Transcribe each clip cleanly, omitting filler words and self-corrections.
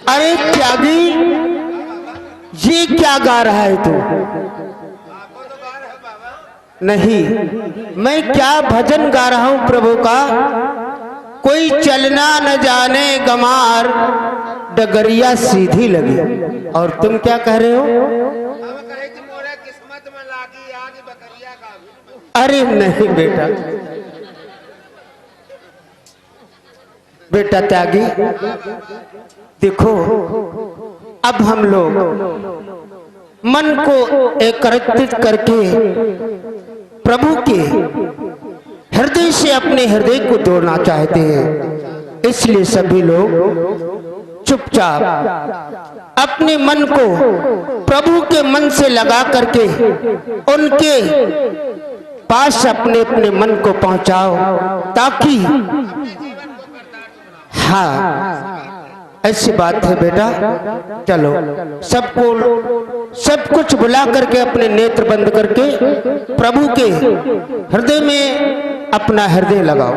अरे त्यागी, ये क्या गा रहा है तू? नहीं, मैं क्या भजन गा रहा हूं प्रभु का। कोई चलना न जाने गमार, डगरिया सीधी लगी। और तुम क्या कह रहे हो? अरे नहीं बेटा, बेटा त्यागी, देखो अब हम लोग मन को एकत्रित करके प्रभु के हृदय से अपने हृदय को जोड़ना चाहते हैं। इसलिए सभी लोग चुपचाप अपने मन को प्रभु के मन से लगा करके उनके पास अपने अपने मन को पहुंचाओ, ताकि हाँ ऐसी बात है बेटा। चलो सबको सब कुछ बुला करके अपने नेत्र बंद करके प्रभु के हृदय में अपना हृदय लगाओ।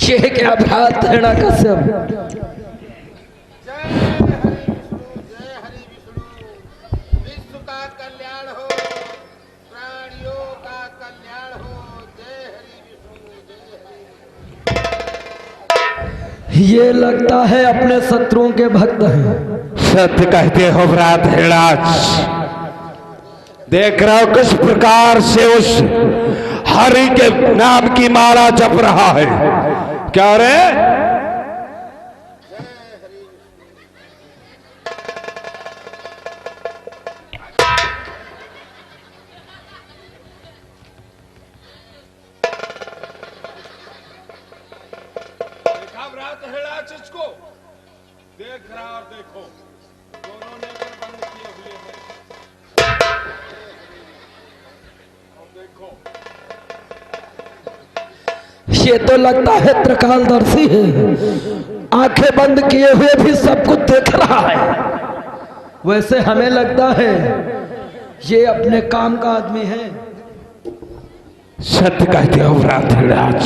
ये क्या बात है ना कसम। जय हरि विष्णु, विश्व का कल्याण हो, प्राणियों का कल्याण हो। जय हरि विष्णु, जय हरि। ये लगता है अपने शत्रुओं के भक्त हैं। सत्य कहते हो भ्रात हिराज। देख रहा हो किस प्रकार से उस हरि के नाम की माला जप रहा है। क्या रे? देखा व्रत हेड़ा चिचको, देख रहा और देखो, दोनों नेत्र बंद किए हुए हैं। और देखो ये तो लगता है त्रिकालदर्शी है, आंखें बंद किए हुए भी सब कुछ देख रहा है। वैसे हमें लगता है ये अपने काम का आदमी है। सत्य कहते हो भ्रात हिराज।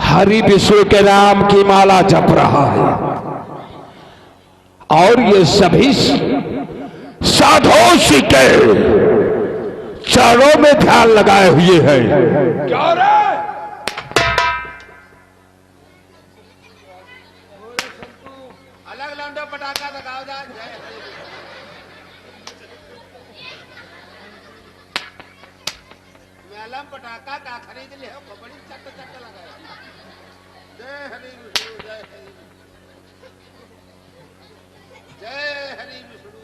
हरि विष्णु के नाम की माला जप रहा है और ये सभी साधु श्री के चरणों में ध्यान लगाए हुए हैं। क्या रे? अलग लौंडो पटाखा लगाओ जा। जय हरि। मेलम पटाखा का खरीद ले हो, बड़ी चट चट लगाया। जय हरि विष्णु, जय हरि, जय हरि विष्णु।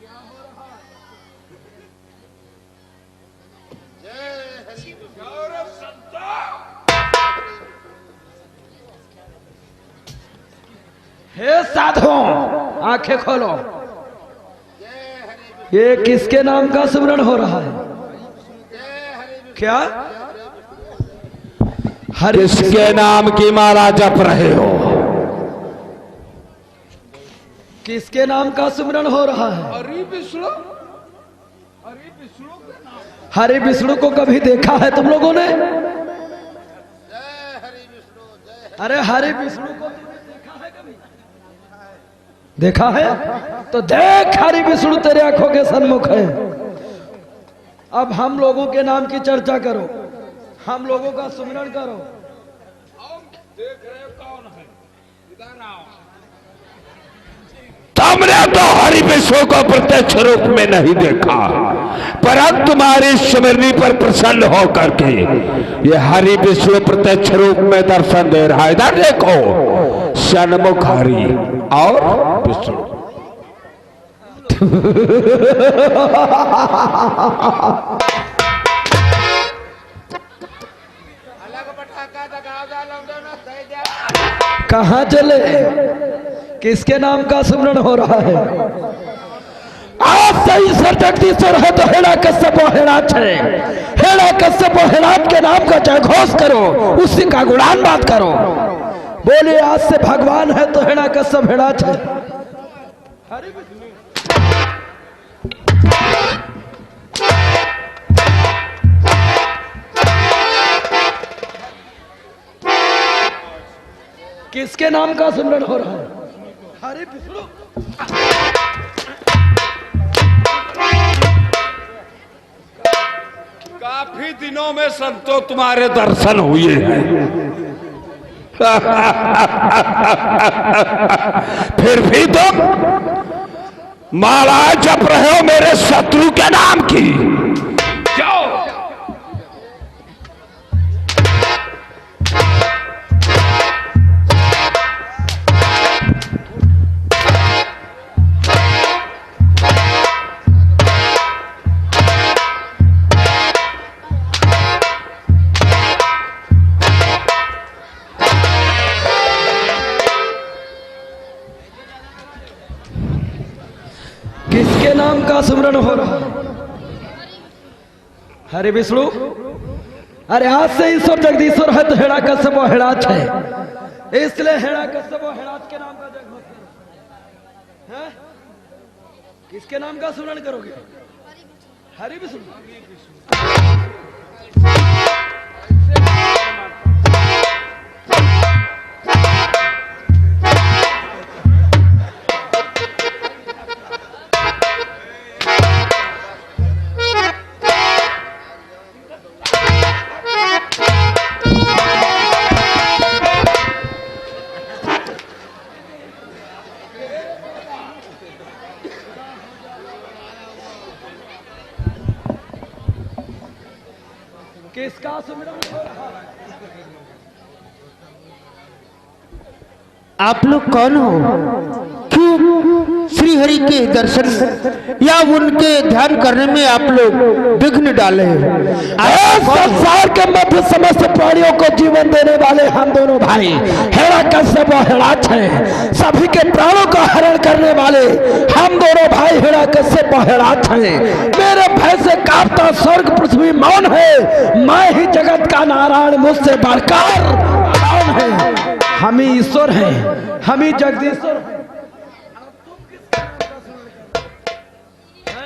क्या हो रहा है? जय हरि विष्णु। हे साधो आंखें खोलो। ये किसके नाम का सुमरन हो रहा है? क्या किसके नाम की माला जप रहे हो? किसके नाम का सुमरन हो रहा है? हरि विष्णु के नाम। हरि विष्णु को कभी देखा है तुम लोगों ने? अरे हरि विष्णु को तुमने देखा है कभी? देखा है? तो देख, हरि विष्णु तेरे आंखों के सन्मुख है। अब हम लोगों के नाम की चर्चा करो, हम लोगों का सुमिरन करो। आओ, देख रहे हो कौन है? इधर आओ। तुमने तो हरि विष्णु को प्रत्यक्ष रूप में नहीं देखा, परंतु तुम्हारी स्मरणी पर प्रसन्न होकर के ये हरि विष्णु प्रत्यक्ष रूप में दर्शन दे रहा है। इधर देखो, सन्मुख हरि और विष्णु। कहाँ चले? किसके नाम का सुमरन हो रहा है? आज से ईश्वर जगदीश्वर है तो हेड़ा कश्यप हेड़ाच है। हेड़ा कश्यप हेड़ाच के नाम का जय घोष करो, उसी का गुणान बात करो। बोले आज से भगवान है तो हेड़ा कश्यप हेड़ाच है। किसके नाम का सुमरन हो रहा है? हरि विष्णु। काफी दिनों में संतो तुम्हारे दर्शन हुए हैं। फिर भी तुम माला जप रहे हो मेरे शत्रु के नाम की। जाओ। किसके नाम का सुमरन हो रहा है? हरि विष्णु। अरे आज से ईश्वर जगदीश्वर है तो हेड़ा कश्यप हेड़ाच है, इसलिए हेड़ा कश्यप हेड़ाच के नाम का जय घोष करो। हैं? किसके नाम का सुमरन करोगे? हरि विष्णु। किसका सुमिरन हो रहा है? आप लोग कौन हो? क्यों श्री हरि के दर्शन या उनके ध्यान करने में आप लोग विघ्न डाले हैं? संसार के मध्य समस्त प्राणियों को जीवन देने वाले हम दोनों भाई हेड़ा कश्यप और हेड़ाच हैं। सभी के प्राणों का हरण करने वाले हम दोनों भाई हेड़ा कश्यप और हेड़ाच हैं। मेरे भय से कांपता स्वर्ग पृथ्वी मौन है। मैं ही जगत का नारायण, मुझसे बढ़कर कौन है? हम ही ईश्वर हैं, हम ही जगदीश्वर हैं।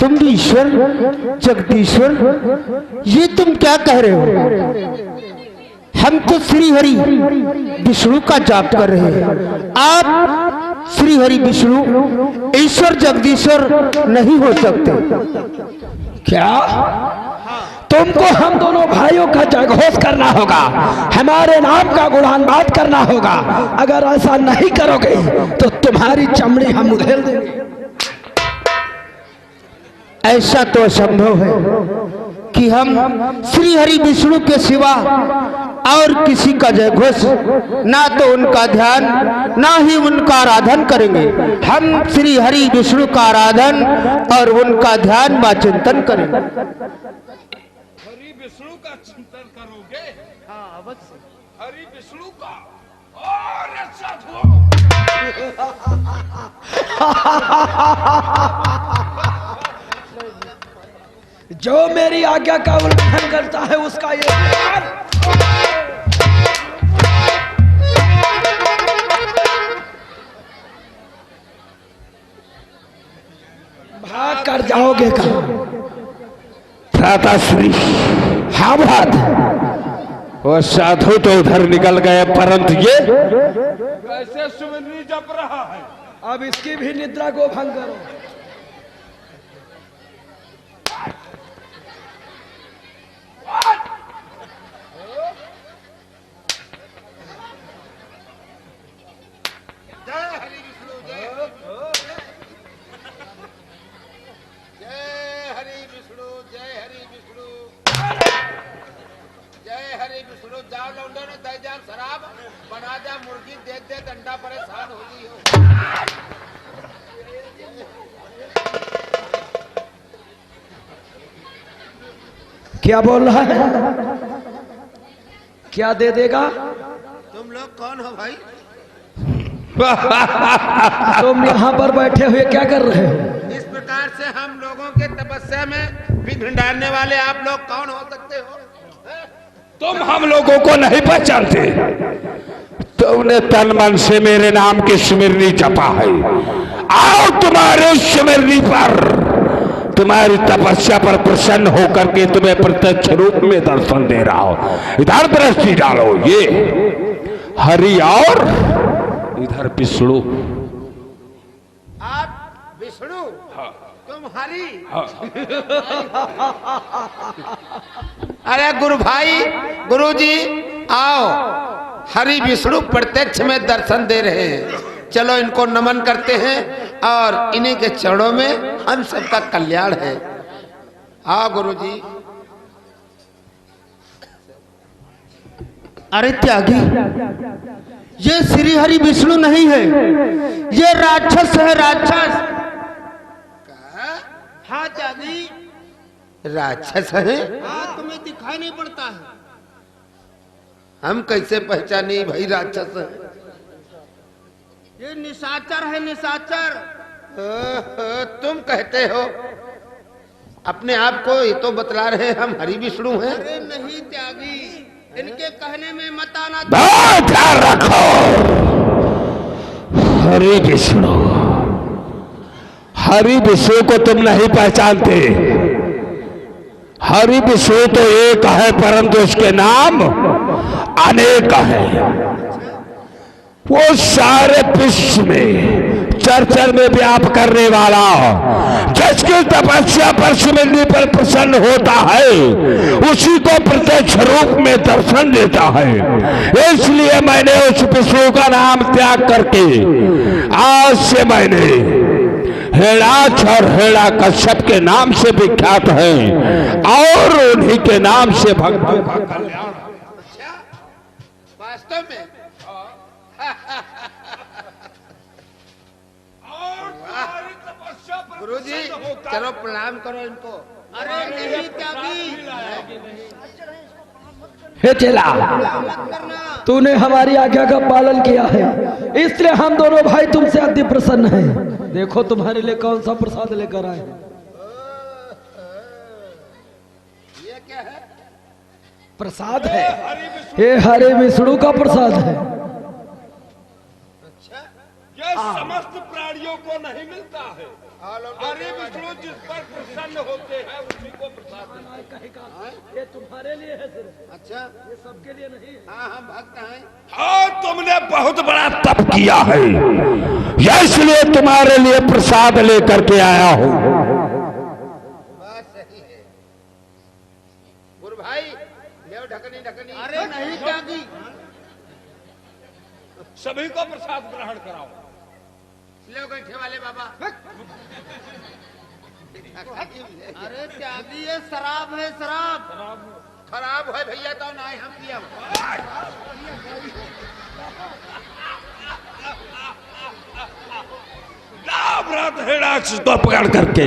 तुम भी ईश्वर जगदीश्वर, ये तुम क्या कह रहे हो? हम तो श्री हरि विष्णु का जाप कर रहे हैं। आप श्री हरि विष्णु ईश्वर जगदीश्वर नहीं हो सकते। क्या तुमको हम दोनों भाइयों का जयघोष करना होगा, हमारे नाम का गुणानुवाद करना होगा। अगर ऐसा नहीं करोगे तो तुम्हारी चमड़ी हम उधेड़ देंगे। ऐसा तो असंभव है कि हम श्री हरि विष्णु के सिवा और किसी का जय घोष, ना तो उनका ध्यान ना ही उनका आराधन करेंगे। हम श्री हरि विष्णु का आराधन और उनका ध्यान व चिंतन करेंगे। हरि विष्णु का चिंतन करोगे? हाँ, अवश्य। हरि विष्णु का और साधु जो मेरी आज्ञा का उल्लंघन करता है उसका ये भाग कर जाओगे कहाँ? भ्राताश्री, हाँ बात वो साधु तो उधर निकल गए, परंतु ये कैसे सुमिरनी जप रहा है? अब इसकी भी निद्रा को भंग करो। जय हरि विष्णु, जय हरि विष्णु, जय हरि विष्णु, जय हरि विष्णु। जाओ लौंडे ने दे जा शराब, बना जा मुर्गी, दे दे डंडा, परेशान हो गई हो। क्या बोल रहा है? क्या दे देगा? तुम लोग कौन हो भाई? तुम यहाँ पर बैठे हुए क्या कर रहे हो? इस प्रकार से हम लोगों के तपस्या में विघ्न डालने वाले आप लोग कौन हो सकते हो? तुम हम लोगों को नहीं पहचानते। तुमने तन मन से मेरे नाम की स्मृति जपा है। आओ तुम्हारे स्मृति पर, तुम्हारी तपस्या पर प्रसन्न होकर के तुम्हें प्रत्यक्ष रूप में दर्शन दे रहा हूं। इधर दृष्टि डालो, ये हरि और इधर विष्णु। आप विष्णु, तुम हरि। अरे गुरु भाई, गुरु जी आओ, हरि विष्णु प्रत्यक्ष में दर्शन दे रहे हैं। चलो इनको नमन करते हैं और इन्हीं के चरणों में हम सबका कल्याण है। आओ गुरु जी। अरे त्यागी, ये श्री हरि विष्णु नहीं है, ये राक्षस है, राक्षस। हाँ त्यागी, राक्षस है? हाँ, तुम्हें दिखाई नहीं पड़ता है? हम कैसे पहचाने भाई राक्षस है? ये निशाचर है, निशाचर। तुम कहते हो अपने आप को, ये तो बतला रहे हैं हम हरि विष्णु हैं। अरे नहीं त्यागी, इनके कहने में मत आना। ध्यान रखो, हरि विष्णु, हरि विष्णु को तुम नहीं पहचानते। हरि विष्णु तो एक है, परंतु उसके नाम अनेक है। वो सारे विश्व में चर्चर में व्याप करने वाला, जिसकी तपस्या पर स्मृति पर प्रसन्न होता है, उसी को प्रत्यक्ष रूप में दर्शन देता है। इसलिए मैंने उस विष्णु का नाम त्याग करके आज से मैंने हेड़ाच और हेड़ा कश्यप के नाम से विख्यात है और उन्हीं के नाम से भक्तों का कल्याण। वास्तव में गुरु जी, चलो प्रणाम करो इनको। अरे नहीं त्यागी, हे चेला, तूने हमारी आज्ञा का पालन किया है, इसलिए हम दोनों भाई तुमसे अति प्रसन्न हैं। देखो तुम्हारे लिए कौन सा प्रसाद लेकर आए। ये क्या है? प्रसाद है, ये हरे विष्णु का प्रसाद है। अच्छा, ये समस्त प्राणियों को नहीं मिलता है। हरि विष्णु जिस पर प्रसन्न होते हैं उसी को प्रसाद देते हैं। ये तुम्हारे लिए है सिर्फ। अच्छा, ये सबके लिए नहीं। हाँ हम भक्त हैं। हाँ, तुमने बहुत बड़ा तप किया है, इसलिए तुम्हारे लिए प्रसाद लेकर के आया हूँ। बात सही है गुरु भाई, ले ढकनी ढकनी। अरे नहीं त्यागी, सभी को प्रसाद ग्रहण कराओ। ले गैठे वाले बाबा। अरे त्यागी, ये शराब है, शराब। खराब है भैया, तो ना हम पिया। रात हेड़ा तो पकड़ करके,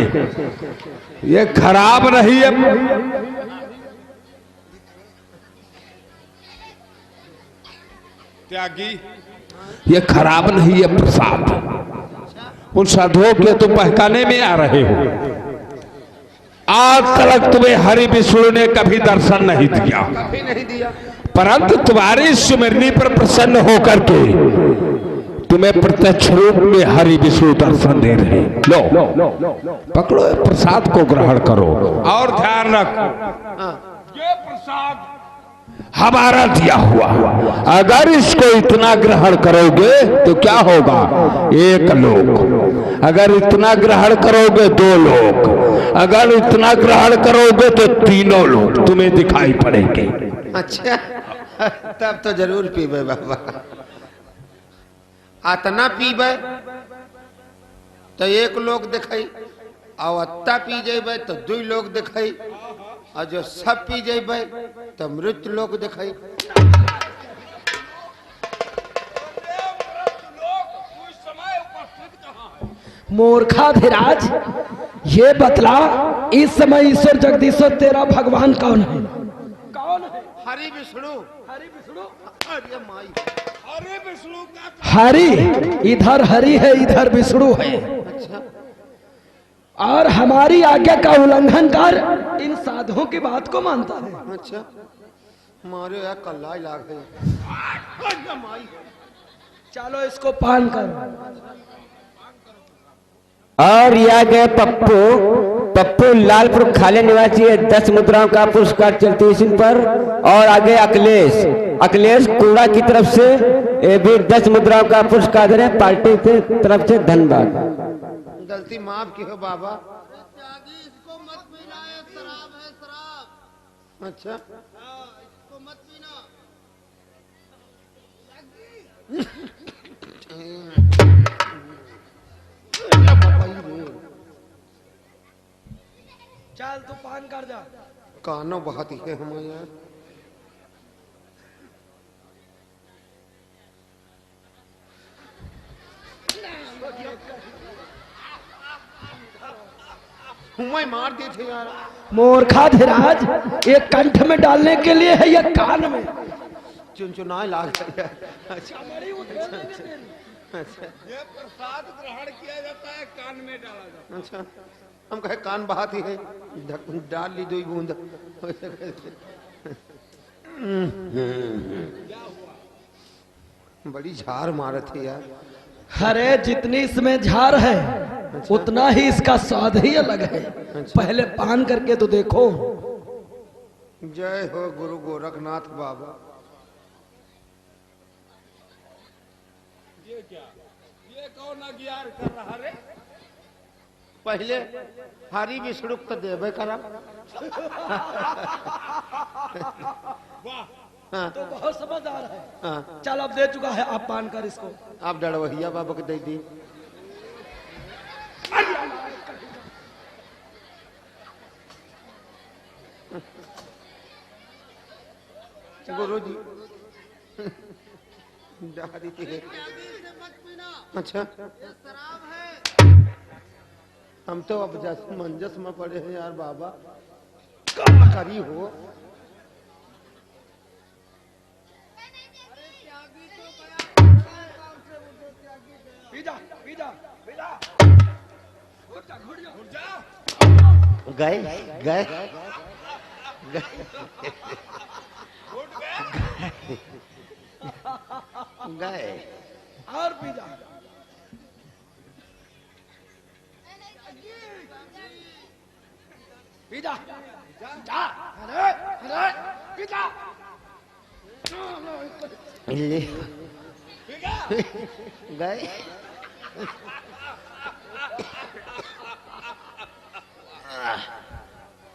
ये खराब नहीं है। त्यागी, ये खराब नहीं, ये प्रसाद। उन साधुओं के तुम बहकाने में आ रहे हो। आज तक तुम्हें हरि विष्णु ने कभी दर्शन नहीं दिया, कभी नहीं दिया, परंतु तुम्हारी सुमिरनी पर प्रसन्न होकर के तुम्हें प्रत्यक्ष रूप में हरि विष्णु दर्शन दे रहे। लो पकड़ो, प्रसाद को ग्रहण करो। और ध्यान रख, ये प्रसाद हमारा दिया हुआ, अगर इसको इतना ग्रहण करोगे तो क्या होगा? एक लोक। अगर इतना ग्रहण करोगे 2 लोक। अगर इतना ग्रहण करोगे तो 3 लोक तुम्हें दिखाई पड़ेंगे। अच्छा तब तो जरूर पीबे बाबा। अतना पीबे तो 1 लोग दिखाई, और अत्ता पी जेबे तो 2 लोग दिखाई, और जो सब पी जेबे तो मृत्यु लोग दिखाई। मूर्खाधिराज, ये बतला इस समय ईश्वर जगदीश्वर तेरा भगवान कौन है? कौन है? हरि विष्णु। हरि विष्णु। अरे माई, हरि विष्णु का हरि, इधर हरि है इधर विष्णु है। अच्छा और हमारी आज्ञा का उल्लंघन कर इन साधुओं की बात को मानता है। अच्छा, मारे यार कल्ला ही लाग गई। चलो इसको पान कर। और यह गए पप्पू लालपुर खाले निवासी है, 10 मुद्राओं का पुरस्कार चलती है इन पर। और आगे अखिलेश कूड़ा की तरफ से ये भी 10 मुद्राओं का पुरस्कार दे रहे हैं, पार्टी की तरफ से धन्यवाद। गलती माफ की हो बाबा। इसको मत पीना, ये शराब है, शराब। अच्छा इसको मत पीना। चल तू पान कर जा। कानो बहुत ही है हमारे यार। हुए मार दिए थे यार। मूर्खाधिराज, ये कंठ में डालने के लिए है या कान में? चुनचुनाए लाग गया। अच्छा ये प्रसाद ग्रहण किया जाता है, कान में डाला जाता है। अच्छा, हम कहे कान बहात ही है, डाल ली 2 बूंद। बड़ी झार मारत है यार। अरे जितनी इसमें झार है उतना ही इसका स्वाद ही अलग है। पहले पान करके तो देखो। जय हो गुरु गोरखनाथ बाबा। ये क्या, ये कौन अज्ञान कर रहा रे? पहले हरि विष्णु तो देवे करा। हाँ, तो बहुत समझदार है। हाँ, चल अब दे चुका है, आप पान कर इसको। आप डड़वहिया बाबा को दे दी। गुरु जी डाली थी। अच्छा, ये शराब है। हम तो अब मंजस में पड़े हैं यार बाबा। कम करी हो। गए गए गए और पी जा। पी जा। अरे पी जा। ले गए।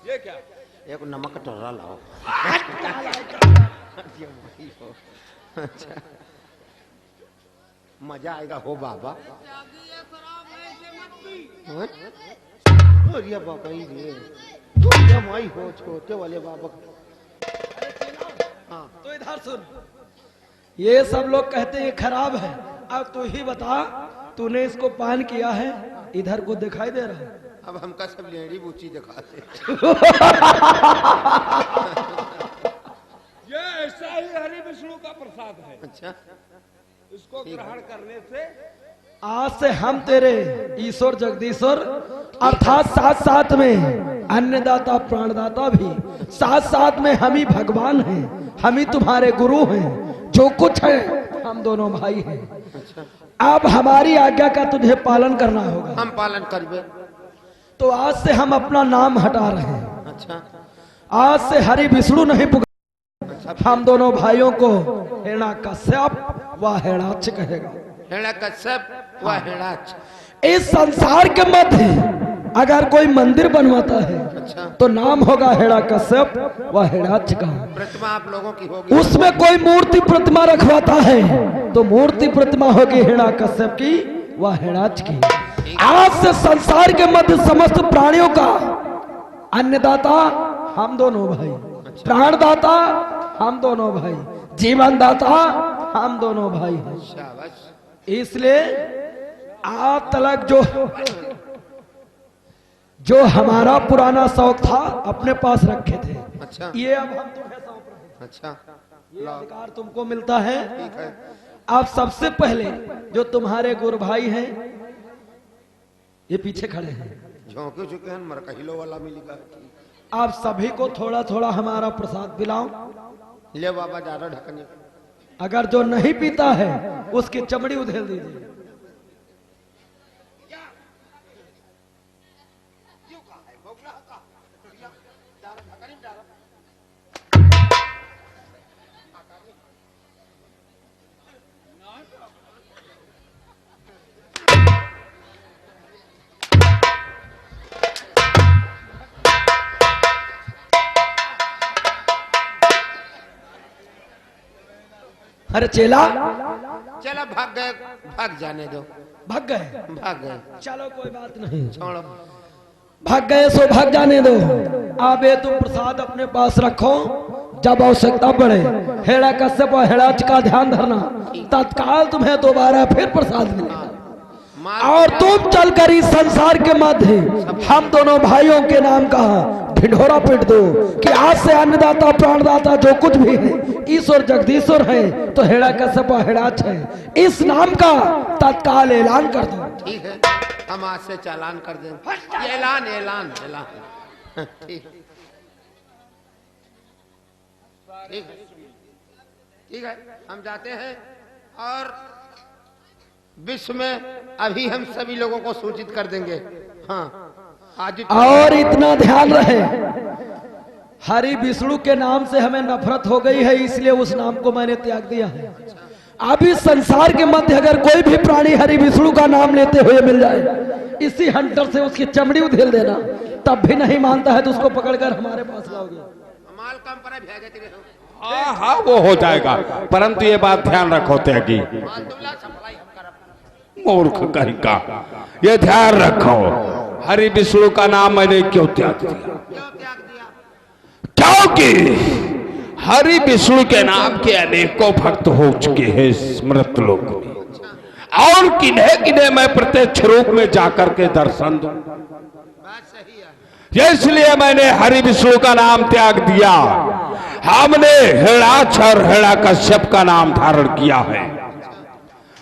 ये क्या? एक नमक टोरा लाओ। अच्छा, मजा आएगा हो बाबा। ये शराब है, इसे मत पी। हाँ? अरे बाबा ही रे, तो माई हो छोटे वाले बाबा। हाँ, तो इधर सुन, ये सब लोग कहते हैं ये खराब है। अब तू ही बता, तूने इसको पान किया है, इधर को दिखाई दे रहा है? अब हमका सब लेडी बूची दिखाते। ये ऐसा ही हरि विष्णु का प्रसाद है। अच्छा, इसको ग्रहण करने से आज से हम तेरे ईश्वर जगदीश्वर अर्थात साथ साथ में अन्नदाता प्राणदाता भी, साथ साथ में हम ही भगवान हैं, हम ही तुम्हारे गुरु हैं, जो कुछ है हम दोनों भाई हैं। अब हमारी आज्ञा का तुझे पालन करना होगा। हम पालन करबे। तो आज से हम अपना नाम हटा रहे हैं। अच्छा आज से हरि विष्णु नहीं पुकार, हम दोनों भाइयों को हिरण्यकश्यप व हिरण्याक्ष कहेगा। हिरण्यकश्यप व हिरण्याक्ष। इस संसार के मध्य अगर कोई मंदिर बनवाता है अच्छा तो नाम होगा हिरण्यकश्यप व हिरण्याक्ष का। प्रतिमा आप लोगों की होगी। उसमें कोई मूर्ति प्रतिमा रखवाता है तो मूर्ति प्रतिमा होगी हिरण्यकश्यप की व हिरण्याक्ष की। आज से संसार के मध्य समस्त प्राणियों का अन्नदाता हम दोनों भाई, प्राणदाता हम दोनों भाई, जीवन दाता हम दोनों भाई हैं। शाबाश। इसलिए आज तलक जो हमारा पुराना शौक था अपने पास रखे थे, अच्छा ये अब हम तुम्हें सौंप रहे हैं। अच्छा ये अधिकार तुमको मिलता है। ठीक है। अब सबसे पहले जो तुम्हारे गुरु भाई हैं ये पीछे खड़े हैं, झोंके चुके हैं मरकहिलो वाला मिलेगा। आप सभी को थोड़ा थोड़ा हमारा प्रसाद पिलाओ। ले बाबा ज्यादा ढकने। अगर जो नहीं पीता है उसकी चमड़ी उधेल दीजिए। अरे चेला चलो भाग गए, भाग जाने दो। भाग गए, भाग गए, चलो कोई बात नहीं, छोड़ो। भाग गए सो भाग जाने दो। अब ये तुम प्रसाद अपने पास रखो, जब आवश्यकता पड़े हिरण्यकश्यप और हिरण्याक्ष का ध्यान धरना, तत्काल तुम्हें दोबारा फिर प्रसाद मिलेगा। और तुम चलकर इस संसार के मध्य हम दोनों भाइयों के नाम का ढिढोरा पीट दो कि आज से अन्नदाता प्राणदाता जो कुछ भी है ईश्वर जगदीश्वर है तो हिरण्यकश्यप और हिरण्याक्ष है। इस नाम का तत्काल ऐलान कर दो। ठीक है, हम आज से चालान कर देंगे। ऐलान ऐलान ऐलान। ठीक ठीक है, ठीक है, हम जाते हैं। और विश्व में अभी हम सभी लोगों को सूचित कर देंगे। हाँ आज और इतना ध्यान रहे, हरि विष्णु के नाम से हमें नफरत हो गई है, इसलिए उस नाम को मैंने त्याग दिया है। अब इस संसार के मध्य अगर कोई भी प्राणी हरि विष्णु का नाम लेते हुए मिल जाए, इसी हंटर से उसकी चमड़ी उधेल देना, तब भी नहीं मानता है तो उसको पकड़कर हमारे पास लाओगे। माल कम पर भेज देते रहो। हाँ हाँ वो हो जाएगा, परंतु ये बात ध्यान रखो त्यागी, माल दुबला सप्लाई हम करब। मूर्ख कहीं का, ये ध्यान रखो हरि विष्णु का नाम मैंने क्यों त्याग दिया? क्यों त्याग दिया? क्योंकि हरि विष्णु के नाम के अनेकों भक्त हो चुके हैं स्मृत लोक में, और किन्हें किन्हें मैं प्रत्यक्ष रूप में जाकर के दर्शन दूं। बात सही है। इसलिए मैंने हरि विष्णु का नाम त्याग दिया। हमने हिरण्याक्ष और हिरण्यकश्यप का नाम धारण किया है,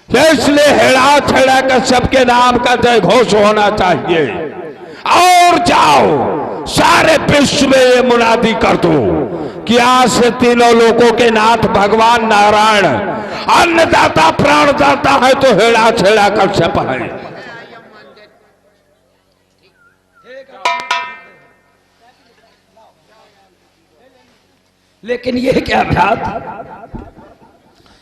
इसलिए हिरण्याक्ष हिरण्यकश्यप के नाम का जय घोष होना चाहिए। और जाओ सारे विश्व में ये मुनादी कर दो कि आज से तीनों लोगों के नाथ भगवान नारायण अन्नदाता प्राणदाता है तो हिरण्याक्ष हिरण्यकश्यप है। लेकिन ये क्या बात,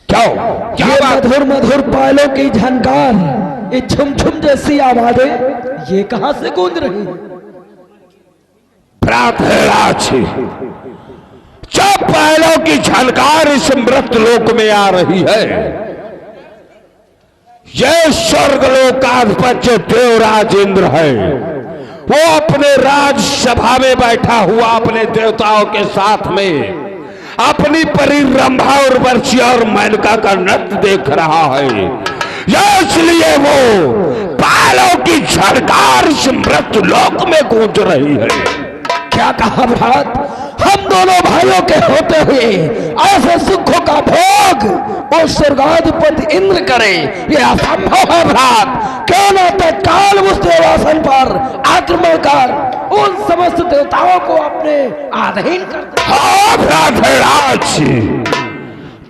क्यों क्या ये बात? मधुर मधुर पायलों की झनकार, ये झुम झुम जैसी आवाजें ये कहां से गूंज रही है? जब पायलों की झनकार इस मृत लोक में आ रही है, ये स्वर्ग लोकाधिपत्य देवराज इंद्र है, वो अपने राजसभा में बैठा हुआ अपने देवताओं के साथ में अपनी परिरंभा और वर्षी और मेनका का नृत्य देख रहा है। इसलिए वो पायलों की झनकार इस मृत लोक में गूंज रही है। क्या कहा बात? हम दोनों भाइयों के होते हुए ऐसे सुखों का भोग वो स्वर्गाधिपति इंद्र करे, ये असंभव है भ्रात। क्यों न तत्काल उस देवासन पर आक्रमण कर उन समस्त देवताओं को अपने अधीन कर दे। हाँ भ्रातराज,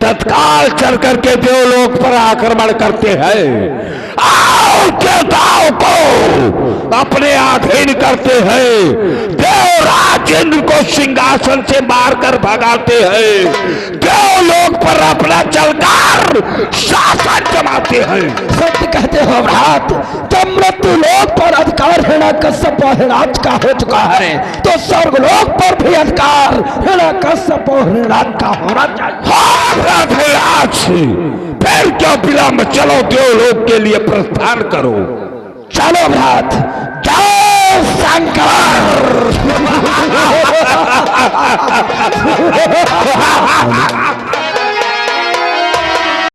तत्काल चल करके देवलोक पर आक्रमण करते हैं, आओ देवताओं को अपने अधीन करते हैं, देवराज इंद्र को सिंहासन से मारकर भगाते हैं, देवलोक पर अपना चलकर शासन जमाते हैं। सत्य कहते हो भ्रात, जब मृत्यु लोक पर अधिकार हिरण्यकश्यप हिरण्यराज का हो चुका है तो स्वर्गलोक पर भी अधिकार हिरण्यकश्यप हिरण्यराज का होना चाहिए। हाँ भ्रातराज, फिर क्यों विलंब, चलो देवलोक के लिए प्रस्थान करो। चलो भ्रात, जय शंकर।